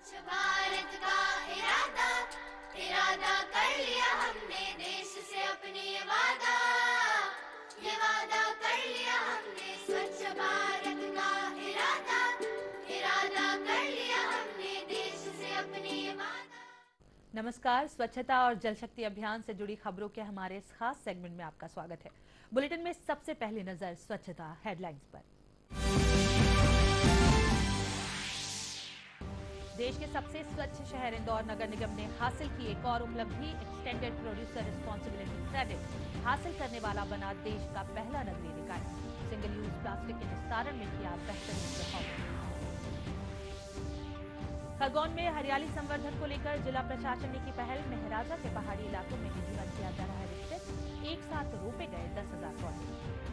स्वच्छ भारत का इरादा इरादा कर लिया हमने, देश से अपने ये वादा कर लिया हमने। स्वच्छ भारत का इरादा इरादा कर लिया हमने, देश से अपने ये वादा। नमस्कार, स्वच्छता और जल शक्ति अभियान से जुड़ी खबरों के हमारे इस खास सेगमेंट में आपका स्वागत है। बुलेटिन में सबसे पहली नजर स्वच्छता हेडलाइंस पर। देश के सबसे स्वच्छ शहर इंदौर नगर निगम ने हासिल की एक और उपलब्धि, एक्सटेंडेड प्रोड्यूसर रिस्पांसिबिलिटी क्रेडिट हासिल करने वाला बना देश का पहला नगरीय निकाय। सिंगल यूज प्लास्टिक के निस्तारण में किया बेहतरीन परफॉर्मेंस। खरगोन में हरियाली संवर्धन को लेकर जिला प्रशासन ने की पहल, महाराजा के पहाड़ी इलाकों में निजीवन किया जा रहा है विकसित, एक साथ रोपे गए 10,000 पौधे।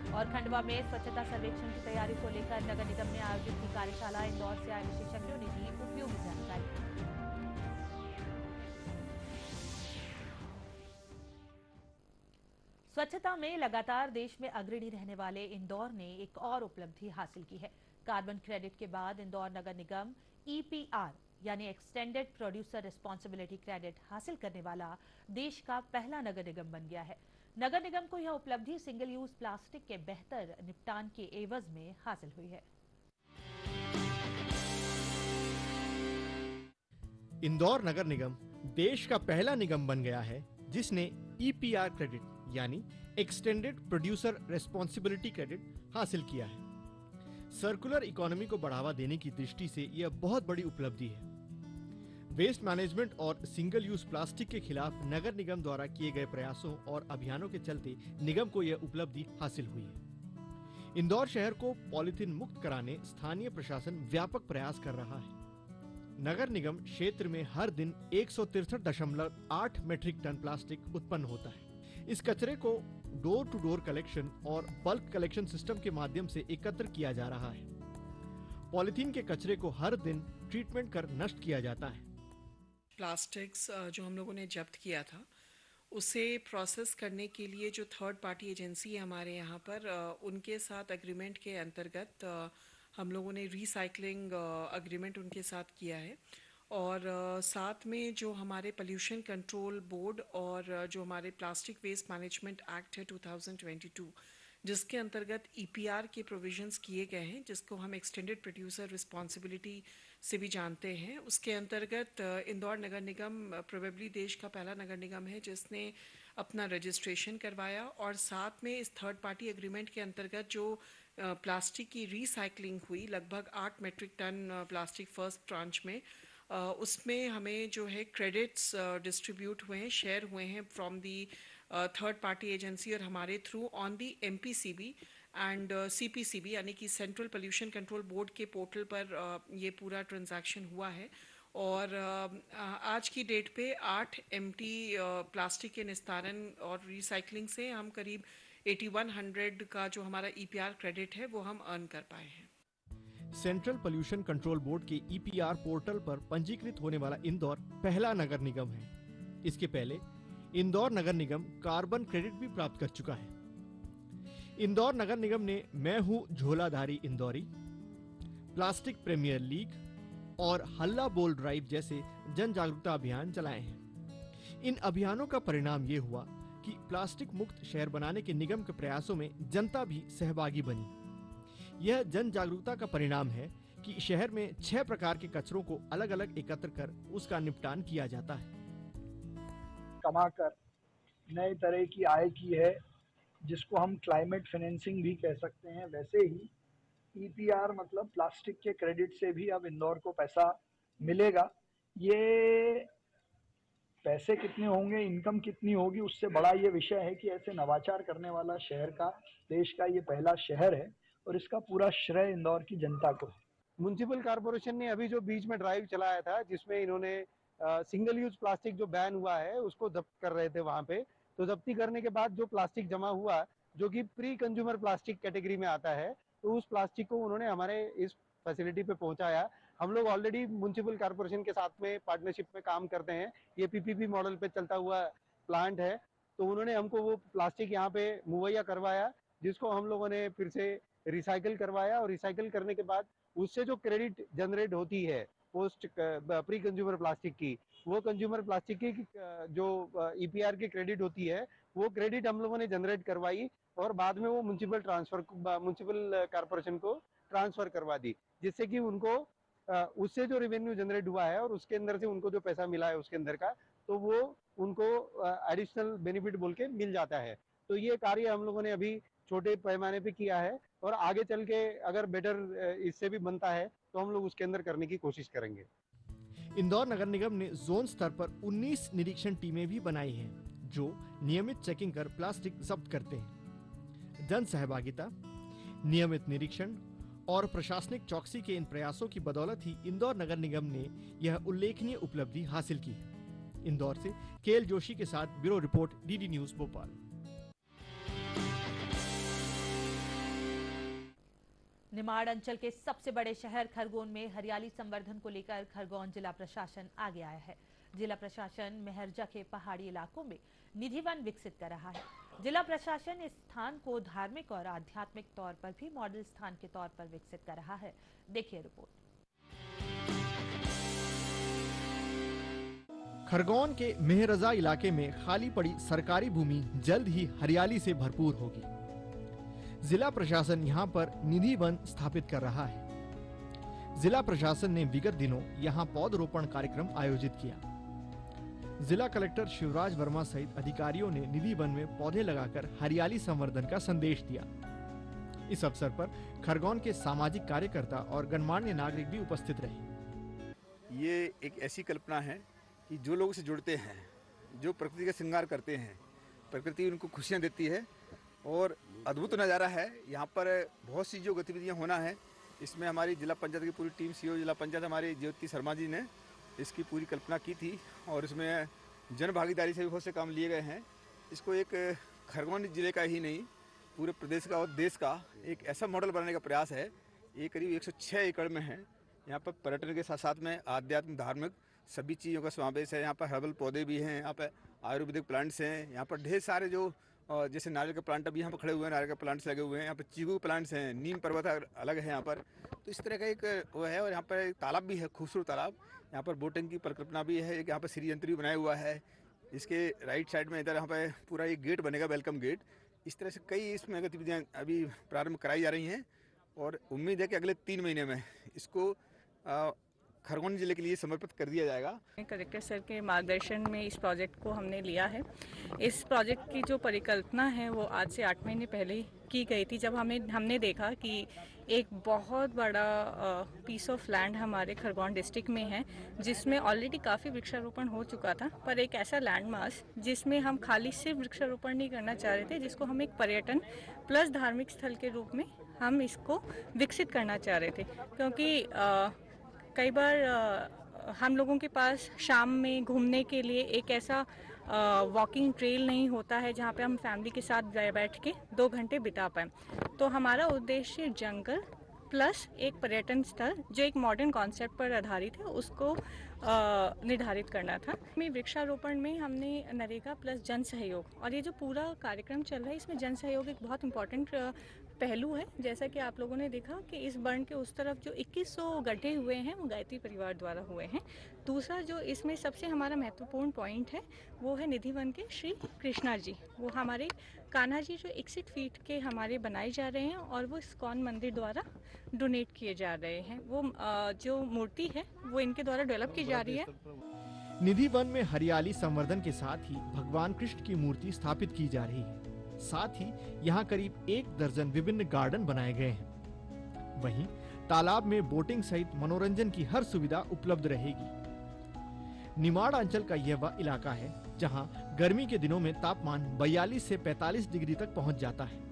और खंडवा में स्वच्छता सर्वेक्षण की तैयारी को लेकर नगर निगम ने आयोजित की कार्यशाला, इंदौर से आए विशेषज्ञों ने दी उपयोगी जानकारी। स्वच्छता में लगातार देश में अग्रणी रहने वाले इंदौर ने एक और उपलब्धि हासिल की है। कार्बन क्रेडिट के बाद इंदौर नगर निगम ईपीआर यानी एक्सटेंडेड प्रोड्यूसर रिस्पांसिबिलिटी क्रेडिट हासिल करने वाला देश का पहला नगर निगम बन गया है। नगर निगम को यह उपलब्धि सिंगल यूज प्लास्टिक के बेहतर निपटान के एवज में हासिल हुई है। इंदौर नगर निगम देश का पहला निगम बन गया है जिसने ईपीआर क्रेडिट यानी एक्सटेंडेड प्रोड्यूसर रेस्पॉन्सिबिलिटी क्रेडिट हासिल किया है। सर्कुलर इकोनॉमी को बढ़ावा देने की दृष्टि से यह बहुत बड़ी उपलब्धि है। वेस्ट मैनेजमेंट और सिंगल यूज प्लास्टिक के खिलाफ नगर निगम द्वारा किए गए प्रयासों और अभियानों के चलते निगम को यह उपलब्धि हासिल हुई है। इंदौर शहर को पॉलीथीन मुक्त कराने स्थानीय प्रशासन व्यापक प्रयास कर रहा है। नगर निगम क्षेत्र में हर दिन 163.8 मीट्रिक टन प्लास्टिक उत्पन्न होता है। इस कचरे को डोर टू डोर कलेक्शन और बल्क कलेक्शन सिस्टम के माध्यम से एकत्र किया जा रहा है। पॉलीथीन के कचरे को हर दिन ट्रीटमेंट कर नष्ट किया जाता है। प्लास्टिक्स जो हम लोगों ने जब्त किया था उसे प्रोसेस करने के लिए जो थर्ड पार्टी एजेंसी है हमारे यहाँ पर, उनके साथ एग्रीमेंट के अंतर्गत हम लोगों ने रिसाइकलिंग एग्रीमेंट उनके साथ किया है। और साथ में जो हमारे पोल्यूशन कंट्रोल बोर्ड और जो हमारे प्लास्टिक वेस्ट मैनेजमेंट एक्ट है 2022, जिसके अंतर्गत ईपीआर के प्रोविजंस किए गए हैं, जिसको हम एक्सटेंडेड प्रोड्यूसर रिस्पांसिबिलिटी से भी जानते हैं, उसके अंतर्गत इंदौर नगर निगम प्रोबेबली देश का पहला नगर निगम है जिसने अपना रजिस्ट्रेशन करवाया। और साथ में इस थर्ड पार्टी एग्रीमेंट के अंतर्गत जो प्लास्टिक की रिसाइकलिंग हुई, लगभग 8 metric ton plastic first tranche में, उसमें हमें जो है क्रेडिट्स डिस्ट्रीब्यूट हुए हैं, शेयर हुए हैं from the third party agency और हमारे through on the MPCB and CPCB यानी कि सेंट्रल पोल्यूशन कंट्रोल बोर्ड के पोर्टल पर ये पूरा ट्रांजैक्शन हुआ है। और आज की डेट पे 8 एमटी प्लास्टिक के निस्तारण और रिसाइकलिंग से हम करीब 8100 का जो हमारा ईपीआर क्रेडिट है वो हम अर्न कर पाए हैं। सेंट्रल पोल्यूशन कंट्रोल बोर्ड के ईपीआर पोर्टल पर पंजीकृत होने वाला इंदौर पहला नगर निगम है। इसके पहले इंदौर नगर निगम कार्बन क्रेडिट भी प्राप्त कर चुका है। इंदौर नगर निगम ने मैं हूं झोलाधारी इंदौरी, प्लास्टिक प्रीमियर लीग और हल्ला बोल ड्राइव जैसे जन जागरूकता अभियान चलाए हैं। इन अभियानों का परिणाम ये हुआ कि प्लास्टिक मुक्त शहर बनाने के निगम के प्रयासों में जनता भी सहभागी बनी। यह जन जागरूकता का परिणाम है कि शहर में 6 प्रकार के कचरों को अलग अलग एकत्र कर उसका निपटान किया जाता है। कमाकर नए तरह की आय की है, जिसको हम क्लाइमेट फाइनेंसिंग भी कह सकते हैं। वैसे ही ईपीआर मतलब प्लास्टिक के क्रेडिट से भी अब इंदौर को पैसा मिलेगा। ये पैसे कितने होंगे, इनकम कितनी होगी, उससे बड़ा ये विषय है कि ऐसे नवाचार करने वाला शहर का, देश का ये पहला शहर है और इसका पूरा श्रेय इंदौर की जनता को है। म्युनिसिपल कॉर्पोरेशन ने अभी जो बीच में ड्राइव चलाया था जिसमें इन्होंने सिंगल यूज प्लास्टिक जो बैन हुआ है उसको जब्त कर रहे थे वहां पे, तो जब्ती करने के बाद जो प्लास्टिक जमा हुआ जो कि प्री कंज्यूमर प्लास्टिक कैटेगरी में आता है, तो उस प्लास्टिक को उन्होंने हमारे इस फैसिलिटी पे पहुंचाया। हम लोग ऑलरेडी म्युनिसिपल कॉर्पोरेशन के साथ में पार्टनरशिप में काम करते हैं, ये पीपीपी मॉडल पे चलता हुआ प्लांट है, तो उन्होंने हमको वो प्लास्टिक यहाँ पे मुहैया करवाया जिसको हम लोगों ने फिर से रिसाइकल करवाया, और रिसाइकल करने के बाद उससे जो क्रेडिट जनरेट होती है पोस्ट प्री कंज्यूमर प्लास्टिक की, वो कंज्यूमर प्लास्टिक की जो ईपीआर की क्रेडिट होती है, वो क्रेडिट हम लोगों ने जनरेट करवाई और बाद में वो म्युनिसिपल कॉर्पोरेशन को ट्रांसफर करवा दी, जिससे कि उनको उससे जो रेवेन्यू जनरेट हुआ है और उसके अंदर से उनको जो पैसा मिला है उसके अंदर का, तो वो उनको एडिशनल बेनिफिट बोल के मिल जाता है। तो ये कार्य हम लोगों ने अभी छोटे पैमाने पे किया है, और आगे चल के अगर बेटर इससे भी बनता है तो हम लोग उसके अंदर करने की कोशिश करेंगे। इंदौर नगर निगम ने जोन स्तर पर 19 निरीक्षण टीमें भी बनाई हैं, जो नियमित चेकिंग कर प्लास्टिक जब्त करते हैं। जन सहभागिता, नियमित निरीक्षण और प्रशासनिक चौकसी के इन प्रयासों की बदौलत ही इंदौर नगर निगम ने यह उल्लेखनीय उपलब्धि हासिल की। इंदौर से केएल जोशी के साथ bureau report, DD news Bhopal. Nimar अंचल के सबसे बड़े शहर खरगोन में हरियाली संवर्धन को लेकर खरगोन जिला प्रशासन आगे आया है। जिला प्रशासन मेहरजा के पहाड़ी इलाकों में निधि वन विकसित कर रहा है। जिला प्रशासन इस स्थान को धार्मिक और आध्यात्मिक तौर पर भी मॉडल स्थान के तौर पर विकसित कर रहा है। देखिए रिपोर्ट। खरगोन के मेहरजा इलाके में खाली पड़ी सरकारी भूमि जल्द ही हरियाली से भरपूर होगी। जिला प्रशासन यहां पर निधि वन स्थापित कर रहा है। जिला प्रशासन ने विगत दिनों यहां पौधरोपण कार्यक्रम आयोजित किया। जिला कलेक्टर शिवराज वर्मा सहित अधिकारियों ने निधि वन में पौधे लगाकर हरियाली संवर्धन का संदेश दिया। इस अवसर पर खरगोन के सामाजिक कार्यकर्ता और गणमान्य नागरिक भी उपस्थित रहे। ये एक ऐसी कल्पना है कि जो लोग से जुड़ते हैं, जो प्रकृति का श्रृंगार करते हैं, प्रकृति उनको खुशियाँ देती है और अद्भुत नज़ारा है। यहाँ पर बहुत सी जो गतिविधियाँ होना है, इसमें हमारी जिला पंचायत की पूरी टीम, सीईओ जिला पंचायत हमारी ज्योति शर्मा जी ने इसकी पूरी कल्पना की थी और इसमें जन भागीदारी से भी बहुत से काम लिए गए हैं। इसको एक खरगोन जिले का ही नहीं, पूरे प्रदेश का और देश का एक ऐसा मॉडल बनाने का प्रयास है। ये करीब 106 एकड़ में है। यहाँ पर पर्यटन के साथ साथ में आध्यात्म, धार्मिक सभी चीज़ों का समावेश है। यहाँ पर हर्बल पौधे भी हैं, यहाँ पर आयुर्वेदिक प्लांट्स हैं, यहाँ पर ढेर सारे जो जैसे नारियल के प्लांट अभी यहाँ पर खड़े हुए हैं, नारियल के प्लांट्स लगे हुए हैं, यहाँ पर चीकू प्लांट्स हैं, नीम पर्वत अलग है यहाँ पर। तो इस तरह का एक वो है। और यहाँ पर एक तालाब भी है, खूबसूरत तालाब। यहाँ पर बोटिंग की परिकल्पना भी है। एक यहाँ पर श्री यंत्र भी बनाया हुआ है। इसके राइट साइड में इधर यहाँ पर पूरा एक गेट बनेगा, वेलकम गेट। इस तरह से कई इसमें गतिविधियाँ अभी प्रारंभ कराई जा रही हैं और उम्मीद है कि अगले 3 महीने में इसको खरगोन जिले के लिए समर्पित कर दिया जाएगा। कलेक्टर सर के मार्गदर्शन में इस प्रोजेक्ट को हमने लिया है। इस प्रोजेक्ट की जो परिकल्पना है वो आज से 8 महीने पहले की गई थी, जब हमने देखा कि एक बहुत बड़ा पीस ऑफ लैंड हमारे खरगोन डिस्ट्रिक्ट में है, जिसमें ऑलरेडी काफ़ी वृक्षारोपण हो चुका था, पर एक ऐसा लैंड मास जिसमें हम खाली सिर्फ वृक्षारोपण नहीं करना चाह रहे थे, जिसको हम एक पर्यटन प्लस धार्मिक स्थल के रूप में हम इसको विकसित करना चाह रहे थे। क्योंकि कई बार हम लोगों के पास शाम में घूमने के लिए एक ऐसा वॉकिंग ट्रेल नहीं होता है जहाँ पे हम फैमिली के साथ बैठ के 2 घंटे बिता पाएँ। तो हमारा उद्देश्य जंगल प्लस एक पर्यटन स्थल जो एक मॉडर्न कॉन्सेप्ट पर आधारित है, उसको निर्धारित करना था। वृक्षारोपण में हमने नरेगा प्लस जन सहयोग, और ये जो पूरा कार्यक्रम चल रहा है इसमें जन सहयोग एक बहुत इम्पोर्टेंट पहलू है। जैसा कि आप लोगों ने देखा कि इस बर्न के उस तरफ जो 2100 गड्ढे हुए हैं वो गायत्री परिवार द्वारा हुए हैं। दूसरा जो इसमें सबसे हमारा महत्वपूर्ण पॉइंट है वो है निधि वन के श्री कृष्णा जी। वो हमारे कान्हा जी जो 61 फीट के हमारे बनाए जा रहे हैं और वो इस्कॉन मंदिर द्वारा डोनेट किए जा रहे हैं। वो जो मूर्ति है वो इनके द्वारा डेवलप की जा रही है। निधि वन में हरियाली संवर्धन के साथ ही भगवान कृष्ण की मूर्ति स्थापित की जा रही है। साथ ही यहाँ करीब 1 दर्जन विभिन्न गार्डन बनाए गए हैं। वहीं तालाब में बोटिंग सहित मनोरंजन की हर सुविधा उपलब्ध रहेगी। निमाड़ अंचल का यह वह इलाका है जहां गर्मी के दिनों में तापमान 42 से 45 डिग्री तक पहुंच जाता है।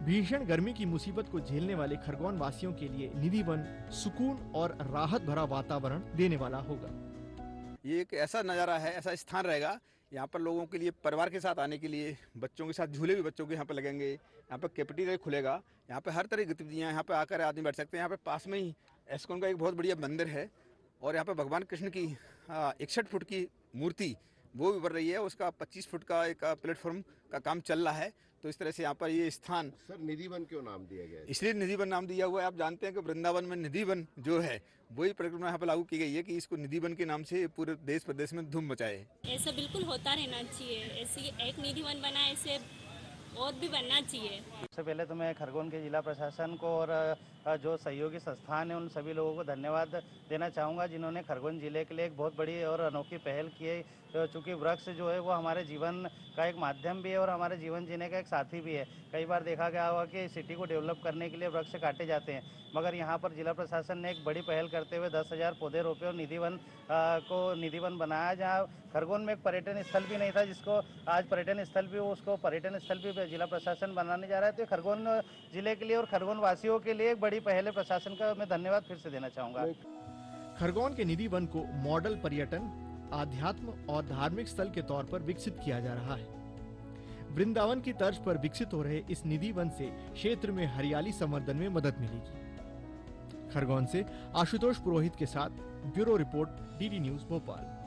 भीषण गर्मी की मुसीबत को झेलने वाले खरगोन वासियों के लिए निधि वन सुकून और राहत भरा वातावरण देने वाला होगा। ये एक ऐसा नज़ारा है, ऐसा स्थान रहेगा यहाँ पर लोगों के लिए, परिवार के साथ आने के लिए, बच्चों के साथ झूले भी बच्चों के यहाँ पर लगेंगे। यहाँ पर कैफेटेरिया खुलेगा, यहाँ पर हर तरह की गतिविधियाँ, यहाँ पर आकर आदमी बैठ सकते हैं। यहाँ पर पास में ही एस्कॉन का एक बहुत बढ़िया मंदिर है और यहाँ पर भगवान कृष्ण की 61 फुट की मूर्ति वो भी बन रही है। उसका 25 फुट का एक प्लेटफॉर्म का काम चल रहा है। तो इस तरह से यहाँ पर ये स्थान, सर निधिवन क्यों नाम दिया गया है? इसलिए निधिवन नाम दिया हुआ है। आप जानते हैं कि वृंदावन में निधिवन जो है वही परिकल्पना यहाँ पर लागू की गई है कि इसको निधिवन के नाम से पूरे देश प्रदेश में धूम मचाए। ऐसा बिल्कुल होता रहना चाहिए, ऐसे एक निधिवन बना ऐसे और भी बनना चाहिए। सबसे पहले तो मैं खरगोन के जिला प्रशासन को और जो सहयोगी संस्थान है उन सभी लोगों को धन्यवाद देना चाहूँगा, जिन्होंने खरगोन जिले के लिए एक बहुत बड़ी और अनोखी पहल की है। चूँकि वृक्ष जो है वो हमारे जीवन का एक माध्यम भी है और हमारे जीवन जीने का एक साथी भी है। कई बार देखा गया होगा कि सिटी को डेवलप करने के लिए वृक्ष काटे जाते हैं, मगर यहाँ पर जिला प्रशासन ने एक बड़ी पहल करते हुए 10,000 पौधे रोपे और निधिवन बनाया, जहाँ खरगोन में एक पर्यटन स्थल भी नहीं था, जिसको आज पर्यटन स्थल भी, उसको पर्यटन स्थल भी जिला प्रशासन बनाने जा रहा है। तो खरगोन जिले के लिए और खरगोन वासियों के लिए एक बड़ी पहल है। प्रशासन का मैं धन्यवाद फिर से देना चाहूँगा। खरगोन के निधिवन को मॉडल पर्यटन, आध्यात्म और धार्मिक स्थल के तौर पर विकसित किया जा रहा है। वृंदावन की तर्ज पर विकसित हो रहे इस निधिवन से क्षेत्र में हरियाली संवर्धन में मदद मिलेगी। खरगोन से आशुतोष पुरोहित के साथ bureau report, DD news Bhopal.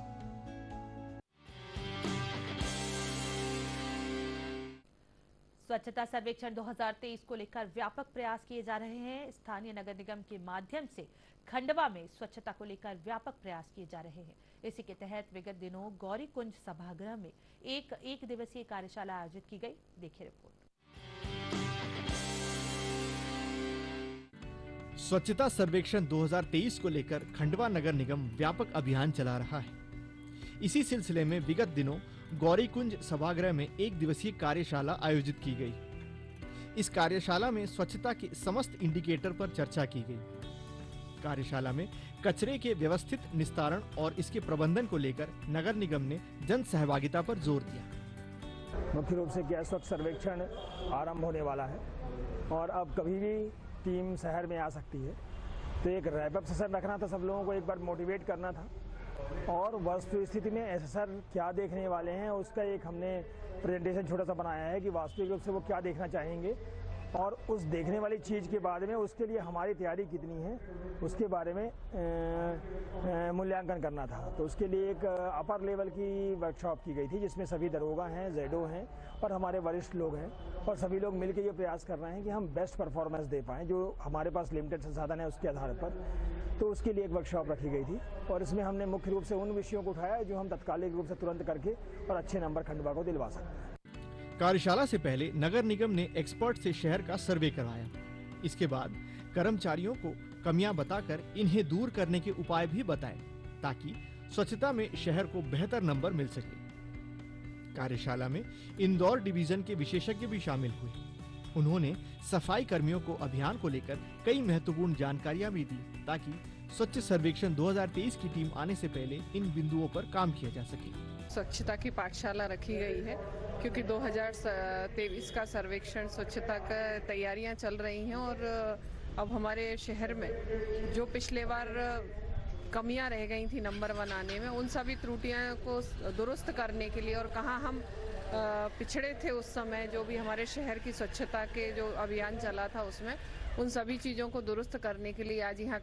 स्वच्छता सर्वेक्षण 2023 को लेकर व्यापक प्रयास किए जा रहे हैं। स्थानीय नगर निगम के माध्यम से खंडवा में स्वच्छता को लेकर व्यापक प्रयास किए जा रहे हैं। इसी के तहत विगत दिनों गौरी कुंज सभागृह में एक दिवसीय कार्यशाला आयोजित की गई। देखिए रिपोर्ट। स्वच्छता सर्वेक्षण 2023 को लेकर खंडवा नगर निगम व्यापक अभियान चला रहा है। इसी सिलसिले में विगत दिनों गौरी कुंज सभागृह में एक दिवसीय कार्यशाला आयोजित की गई। इस कार्यशाला में स्वच्छता के समस्त इंडिकेटर पर चर्चा की गई। कार्यशाला में कचरे के व्यवस्थित निस्तारण और इसके प्रबंधन को लेकर नगर निगम ने जन सहभागिता पर जोर दिया। मुख्य रूप से गैस स्वच्छ सर्वेक्षण आरंभ होने वाला है और अब कभी भी टीम शहर में आ सकती है, तो एक रैपअप सेशन रखना था, सब लोगों को एक बार मोटिवेट करना था और वस्तु स्थिति में एसएसआर क्या देखने वाले हैं उसका एक हमने प्रेजेंटेशन छोटा सा बनाया है कि वास्तविक रूप से वो क्या देखना चाहेंगे और उस देखने वाली चीज़ के बाद में उसके लिए हमारी तैयारी कितनी है उसके बारे में मूल्यांकन करना था। तो उसके लिए एक अपर लेवल की वर्कशॉप की गई थी, जिसमें सभी दरोगा हैं, जेडो हैं और हमारे वरिष्ठ लोग हैं और सभी लोग मिलकर ये प्रयास कर रहे हैं कि हम बेस्ट परफॉर्मेंस दे पाएँ जो हमारे पास लिमिटेड संसाधन है उसके आधार पर। तो उसके लिए एक वर्कशॉप रखी गई थी और इसमें हमने मुख्य रूप से उन विषयों को उठाया जो हम तत्कालिक रूप से तुरंत करके और अच्छे नंबर खंडवा को दिलवा सकते हैं। कार्यशाला से पहले नगर निगम ने एक्सपर्ट से शहर का सर्वे करवाया। इसके बाद कर्मचारियों को कमियां बताकर इन्हें दूर करने के उपाय भी बताए ताकि स्वच्छता में शहर को बेहतर नंबर मिल सके। कार्यशाला में इंदौर डिवीजन के विशेषज्ञ भी शामिल हुए। उन्होंने सफाई कर्मियों को अभियान को लेकर कई महत्वपूर्ण जानकारियां भी दी ताकि स्वच्छ सर्वेक्षण 2023 की टीम आने से पहले इन बिंदुओं पर काम किया जा सके। स्वच्छता की पाठशाला रखी गई है क्योंकि 2023 का सर्वेक्षण स्वच्छता का तैयारियां चल रही हैं और अब हमारे शहर में जो पिछले बार कमियां रह गई थी नंबर बनाने में, उन सभी त्रुटियों को दुरुस्त करने के लिए और कहाँ हम पिछड़े थे उस समय, जो भी हमारे शहर की स्वच्छता के जो अभियान चला था उसमें, उन सभी चीज़ों को दुरुस्त करने के लिए आज यहाँ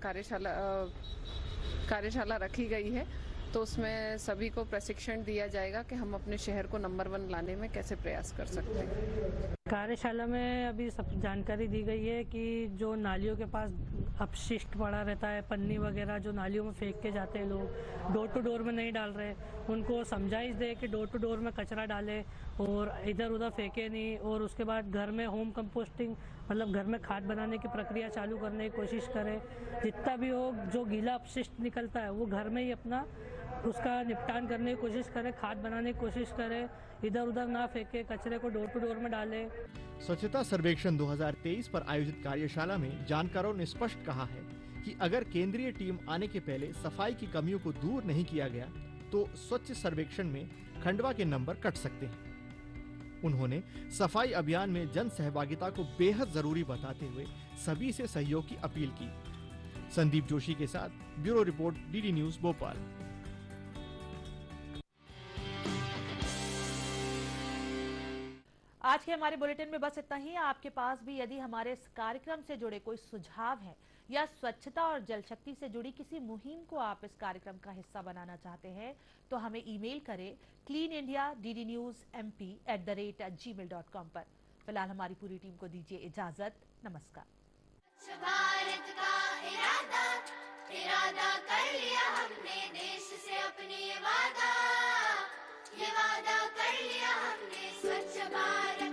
कार्यशाला रखी गई है। तो उसमें सभी को प्रशिक्षण दिया जाएगा कि हम अपने शहर को नंबर 1 लाने में कैसे प्रयास कर सकते हैं। कार्यशाला में अभी सब जानकारी दी गई है कि जो नालियों के पास अपशिष्ट पड़ा रहता है, पन्नी वगैरह जो नालियों में फेंक के जाते हैं लोग, डोर टू डोर में नहीं डाल रहे, उनको समझाइश दे कि डोर टू डोर में कचरा डाले और इधर उधर फेंके नहीं। और उसके बाद घर में होम कंपोस्टिंग मतलब घर में खाद बनाने की प्रक्रिया चालू करने की कोशिश करें। जितना भी हो जो गीला अपशिष्ट निकलता है वो घर में ही अपना उसका निपटान करने की कोशिश करें, खाद बनाने की कोशिश करें, इधर उधर ना फेंके, कचरे को डोर टू डोर में डालें। स्वच्छता सर्वेक्षण 2023 पर आयोजित कार्यशाला में जानकारों ने स्पष्ट कहा है कि अगर केंद्रीय टीम आने के पहले सफाई की कमियों को दूर नहीं किया गया तो स्वच्छ सर्वेक्षण में खंडवा के नंबर कट सकते हैं। उन्होंने सफाई अभियान में जन सहभागिता को बेहद जरूरी बताते हुए सभी से सहयोग की अपील की। संदीप जोशी के साथ bureau report, DD news Bhopal. आज के हमारे बुलेटिन में बस इतना ही। आपके पास भी यदि हमारे इस कार्यक्रम से जुड़े कोई सुझाव हैं या स्वच्छता और जल शक्ति से जुड़ी किसी मुहिम को आप इस कार्यक्रम का हिस्सा बनाना चाहते हैं तो हमें ईमेल करें cleanindiaddnewsmp@gmail.com पर। फिलहाल हमारी पूरी टीम को दीजिए इजाजत। नमस्कार। स्वच्छ भारत का इरादा कर लिया हमने, देश से अपने ये वादा कर लिया हमने। स्वच्छ भारत